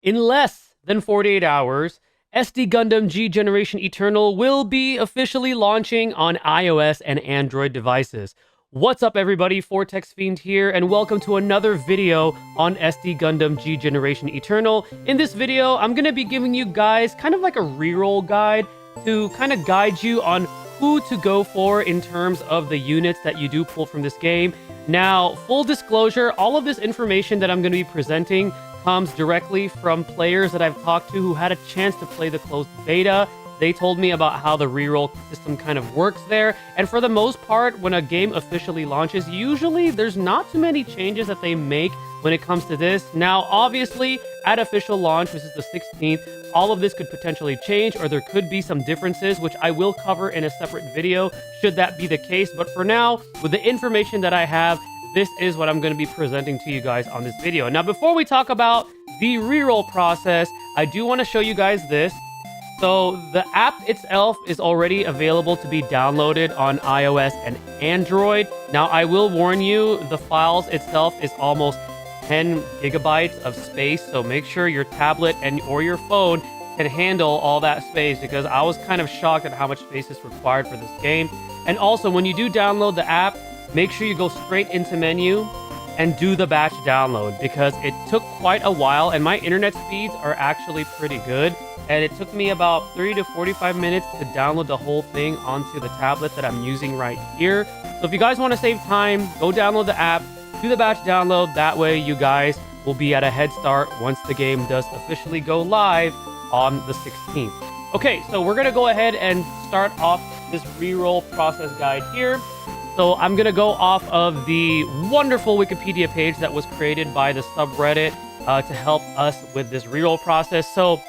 In less than 48 hours, SD Gundam G Generation Eternal will be officially launching on iOS and Android devices. What's up, everybody? Fortexfiend here, and welcome to another video on SD Gundam G Generation Eternal. In this video, I'm going to be giving you guys kind of like a reroll guide to kind of guide you on who to go for in terms of the units that you do pull from this game. Now, full disclosure, all of this information that I'm going to be presenting comes directly from players that I've talked to who had a chance to play the closed beta. They told me about how the reroll system kind of works there. And for the most part, when a game officially launches, usually there's not too many changes that they make when it comes to this. Now, obviously, at official launch, which is the 16th, all of this could potentially change, or there could be some differences, which I will cover in a separate video, should that be the case. But for now, with the information that I have, this is what I'm going to be presenting to you guys on this video. Now, before we talk about the reroll process, I do want to show you guys this. So the app itself is already available to be downloaded on iOS and Android. Now, I will warn you, the files itself is almost 10 gigabytes of space. So make sure your tablet or your phone can handle all that space, because I was kind of shocked at how much space is required for this game. And also, when you do download the app, make sure you go straight into menu and do the batch download, because it took quite a while and my internet speeds are actually pretty good. And it took me about 30 to 45 minutes to download the whole thing onto the tablet that I'm using right here. So if you guys want to save time, go download the app, do the batch download. That way you guys will be at a head start once the game does officially go live on the 16th. Okay, so we're going to go ahead and start off this reroll process guide here. So I'm going to go off of the wonderful Wikipedia page that was created by the subreddit to help us with this reroll process. So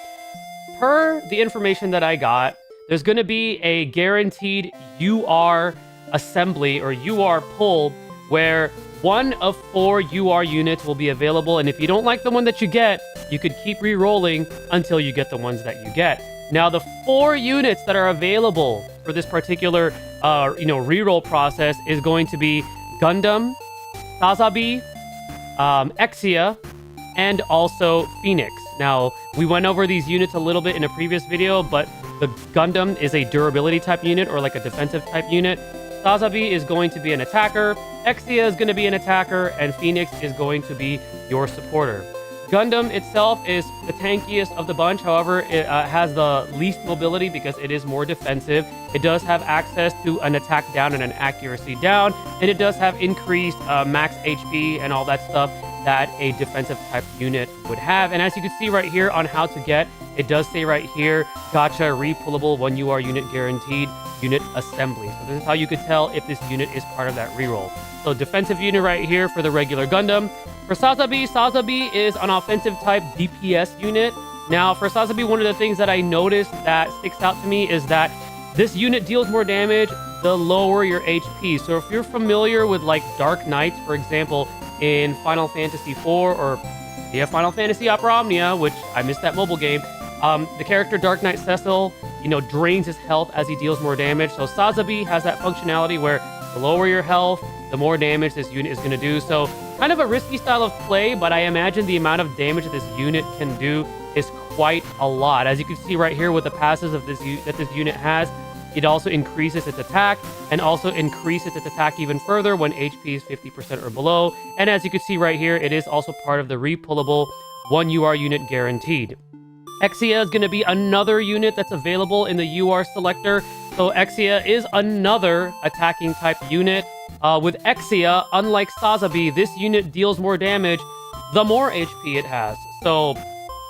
per the information that I got, there's going to be a guaranteed UR assembly or UR pull where one of 4 UR units will be available. And if you don't like the one that you get, you could keep re-rolling until you get the ones that you get. Now, the 4 units that are available for this particular reroll process is going to be Gundam, Sazabi, Exia, and also Phoenix. Now, we went over these units a little bit in a previous video, but the Gundam is a durability type unit or like a defensive type unit. Sazabi is going to be an attacker, Exia is going to be an attacker, and Phoenix is going to be your supporter. Gundam itself is the tankiest of the bunch. However, it has the least mobility because it is more defensive. It does have access to an attack down and an accuracy down, and it does have increased max HP and all that stuff that a defensive type unit would have. And as you can see right here on how to get, it does say right here, Gacha repullable 1 UR unit guaranteed unit assembly. So this is how you could tell if this unit is part of that reroll. So defensive unit right here for the regular Gundam. For Sazabi, Sazabi is an offensive type DPS unit. Now, for Sazabi, one of the things that I noticed that sticks out to me is that this unit deals more damage the lower your HP. So if you're familiar with like Dark Knights, for example, in Final Fantasy IV or Final Fantasy Opera Omnia, which I missed that mobile game, the character Dark Knight Cecil, drains his health as he deals more damage. So Sazabi has that functionality where the lower your health, the more damage this unit is going to do. So kind of a risky style of play, but I imagine the amount of damage that this unit can do is quite a lot. As you can see right here with the passes of this unit has, it also increases its attack and also increases its attack even further when HP is 50% or below. And as you can see right here, it is also part of the repullable 1 UR unit guaranteed. Exia is going to be another unit that's available in the UR selector. So Exia is another attacking type unit. With Exia, unlike Sazabi, this unit deals more damage the more HP it has. So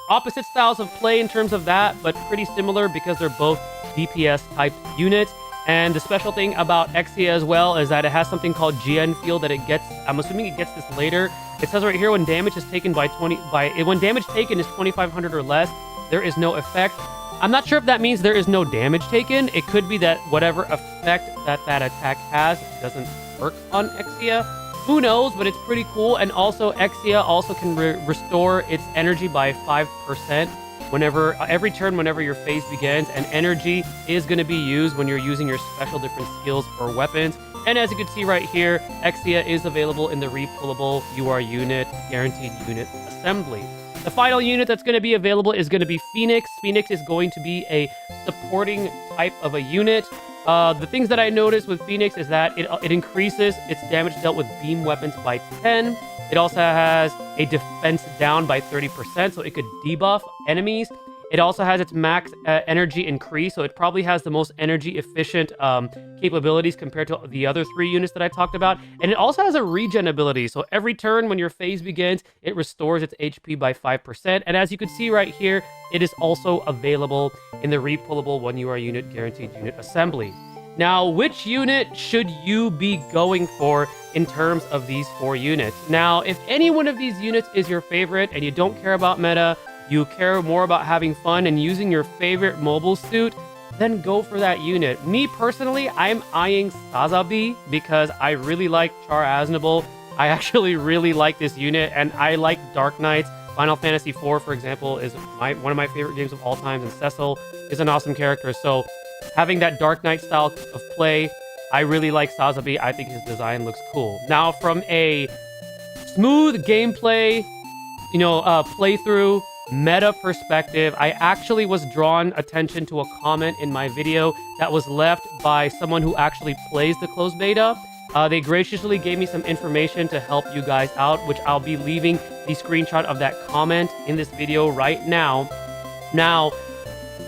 opposite styles of play in terms of that, but pretty similar because they're both DPS type units. And the special thing about Exia as well is that it has something called GN field that it gets. I'm assuming it gets this later. It says right here when damage is taken when damage taken is 2,500 or less, there is no effect. I'm not sure if that means there is no damage taken. It could be that whatever effect that attack has doesn't work on Exia. Who knows, but it's pretty cool. And also Exia also can restore its energy by 5% every turn whenever your phase begins, and energy is going to be used when you're using your special different skills or weapons. And as you can see right here, Exia is available in the repullable UR unit guaranteed unit assembly. The final unit that's going to be available is going to be Phoenix. Phoenix is going to be a supporting type of a unit. The things that I noticed with Phoenix is that it increases its damage dealt with beam weapons by 10. It also has a defense down by 30%, so it could debuff enemies. It also has its max energy increase, so it probably has the most energy efficient capabilities compared to the other 3 units that I talked about. And it also has a regen ability, so every turn when your phase begins, it restores its HP by 5%. And as you can see right here, it is also available in the repullable 1 UR unit guaranteed unit assembly. Now, which unit should you be going for in terms of these 4 units? Now, if any one of these units is your favorite and you don't care about meta, you care more about having fun and using your favorite mobile suit, then go for that unit. Me personally, I'm eyeing Sazabi because I really like Char Aznable. I actually really like this unit, and I like Dark Knights. Final Fantasy IV, for example, is one of my favorite games of all time, and Cecil is an awesome character. So having that Dark Knight style of play, I really like Sazabi. I think his design looks cool. Now, from a smooth gameplay, playthrough, meta perspective, I actually was drawn attention to a comment in my video that was left by someone who actually plays the closed beta. They graciously gave me some information to help you guys out, which I'll be leaving the screenshot of that comment in this video right now. Now,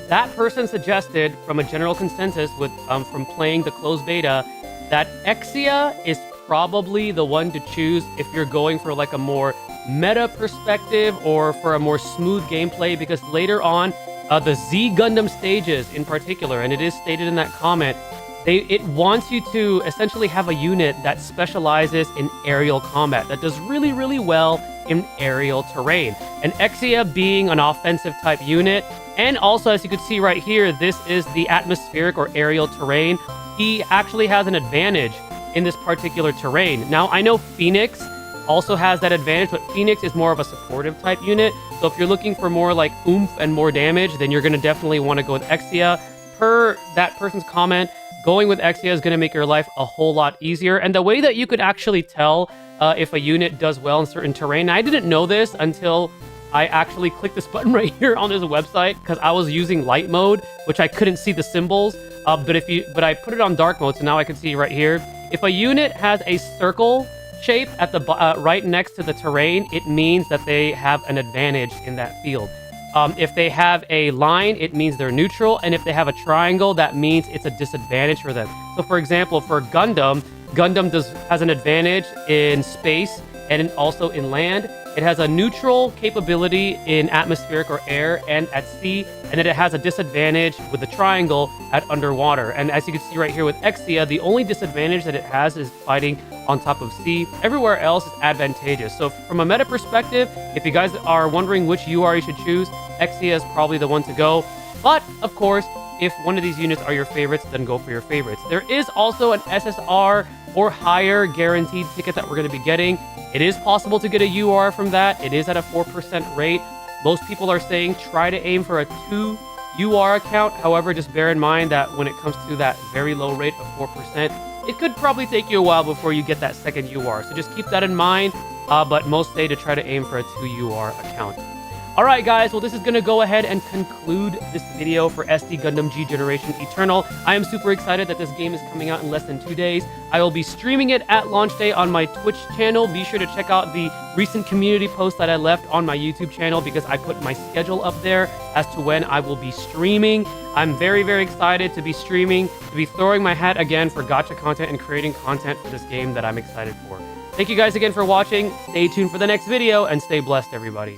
that person suggested, from a general consensus from playing the closed beta, that Exia is probably the one to choose if you're going for like a more meta perspective or for a more smooth gameplay, because later on, the Z Gundam stages in particular, and it is stated in that comment, it wants you to essentially have a unit that specializes in aerial combat, that does really, really well in aerial terrain. And Exia being an offensive type unit, and also, as you can see right here, this is the atmospheric or aerial terrain. He actually has an advantage in this particular terrain. Now, I know Phoenix also has that advantage, but Phoenix is more of a supportive type unit. So if you're looking for more like oomph and more damage, then you're going to definitely want to go with Exia. Per that person's comment, going with Exia is going to make your life a whole lot easier. And the way that you could actually tell if a unit does well in certain terrain, I didn't know this until I actually clicked this button right here on this website, because I was using light mode, which I couldn't see the symbols. But I put it on dark mode, so now I can see right here. If a unit has a circle shape at the right next to the terrain, it means that they have an advantage in that field. If they have a line, it means they're neutral, and if they have a triangle, that means it's a disadvantage for them. So, for example, for Gundam has an advantage in space and also in land. It has a neutral capability in atmospheric or air and at sea, and then it has a disadvantage with the triangle at underwater. And as you can see right here with Exia, the only disadvantage that it has is fighting on top of sea. Everywhere else is advantageous. So from a meta perspective, if you guys are wondering which UR you should choose, Exia is probably the one to go. But, of course, if one of these units are your favorites, then go for your favorites. There is also an SSR or higher guaranteed ticket that we're going to be getting. It is possible to get a UR from that. It is at a 4% rate. Most people are saying try to aim for a 2 UR account. However, just bear in mind that when it comes to that very low rate of 4%, it could probably take you a while before you get that second UR. So just keep that in mind. But most say to try to aim for a 2 UR account. All right, guys. Well, this is going to go ahead and conclude this video for SD Gundam G Generation Eternal. I am super excited that this game is coming out in less than 2 days. I will be streaming it at launch day on my Twitch channel. Be sure to check out the recent community post that I left on my YouTube channel, because I put my schedule up there as to when I will be streaming. I'm very, very excited to be streaming, to be throwing my hat again for Gacha content and creating content for this game that I'm excited for. Thank you guys again for watching. Stay tuned for the next video, and stay blessed, everybody.